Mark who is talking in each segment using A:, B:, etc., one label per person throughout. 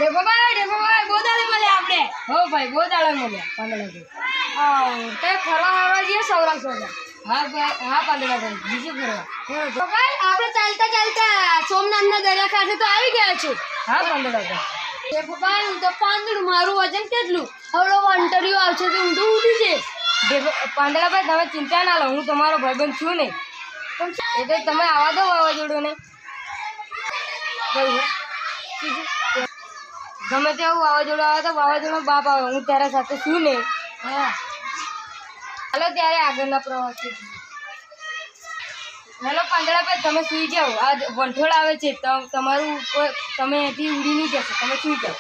A: દેખો ભાઈ બોદાળે મળ્યા આપણે.
B: હો ભાઈ બહુ દાડા મળ્યા પાંદડાભાઈ.
A: તે ફરવા ફરવા જઈએ સૌરાષ્ટ્ર.
B: હા ભાઈ હા પાંદડાભાઈ બીજું કરવા.
A: તો ભાઈ આપણે ચાલતા ચાલતા સોમનાથના દરિયા કાંઠે તો આવી ગયા છે.
B: હા પાંદડાભાઈ.
A: દેખો ભાઈ હું તો પાંદડું મારું વજન કેટલું હવડો વંટરિયો આવશે તો હું તો ઉડી જઈશ.
B: પાંદડાભાઈ તમે ચિંતા ના લો, હું તમારો ભાઈબંધ છું ને. એટલે તમે આવા દો વાવાઝોડુંને. ગમે તેવું વાવાઝોડું આવે તો વાવાઝોડું બાપ આવે, હું તારા સાથે છું ને.
A: હા
B: ચાલો ત્યારે આગળના પ્રવાસી. હેલો પાંદડાભાઈ તમે સુઈ જાઓ, આ વંઠોળ આવે છે તમારું તમે એથી ઉડી નહીં જશો, તમે સુઈ જાઓ.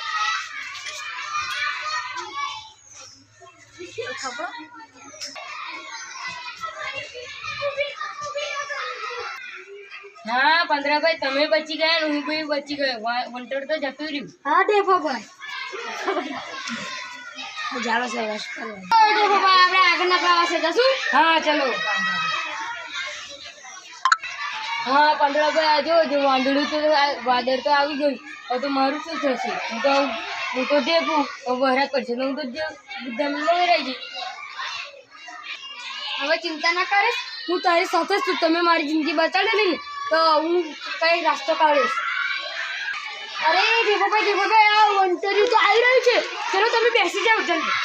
B: હા પાંદડાભાઈ તમે બચી ગયા ને હું બી બચી ગયો, વંટોળ તો જતું રહ્યું.
A: હા દેખો ભાઈ ચાલો સૌરાષ્ટ્ર દેખો ભાઈ આપણે આગળના પ્રવાસે જશું.
B: હા ચલો. હા પાંદડાભાઈ આ જો વાંદળું તો વાદળ તો આવી ગયું, હવે તો મારું શું થશે? હું તો દેખું વહેરા કરશે તો હું તો બધાને લઈ રહી જઈશ.
A: હવે ચિંતા ના કરીશ, હું તારી સાથે જ છું. તમે મારી જિંદગી બચાડેલી ને તો હું કઈ રસ્તો કાઢીશ. અરે દેખો ભાઈ આ વંટરિયું તો આવી રહ્યું છે, ચલો તમે બેસી જાઓ જલ્દી.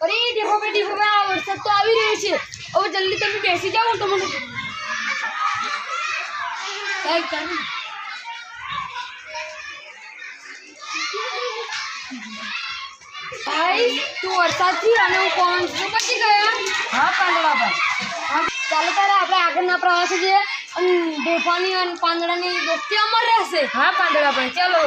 A: અરે દેખો ભાઈ આ વરસાદ તો આવી રહ્યો છે, હવે જલ્દી તમે બેસી જાઓ. હું તમને કઈ કરું ભાઈ તું વરસાદથી અને હું કોણ છું બચી ગયા.
B: હા પાંદડાભાઈ.
A: ચાલો તારે આપણે આગળના પ્રવાસે જઈએ અને ઢેફાની અને પાંદડાની દોસ્તી અમર રહેશે.
B: હા પાંદડાભાઈ ચલો.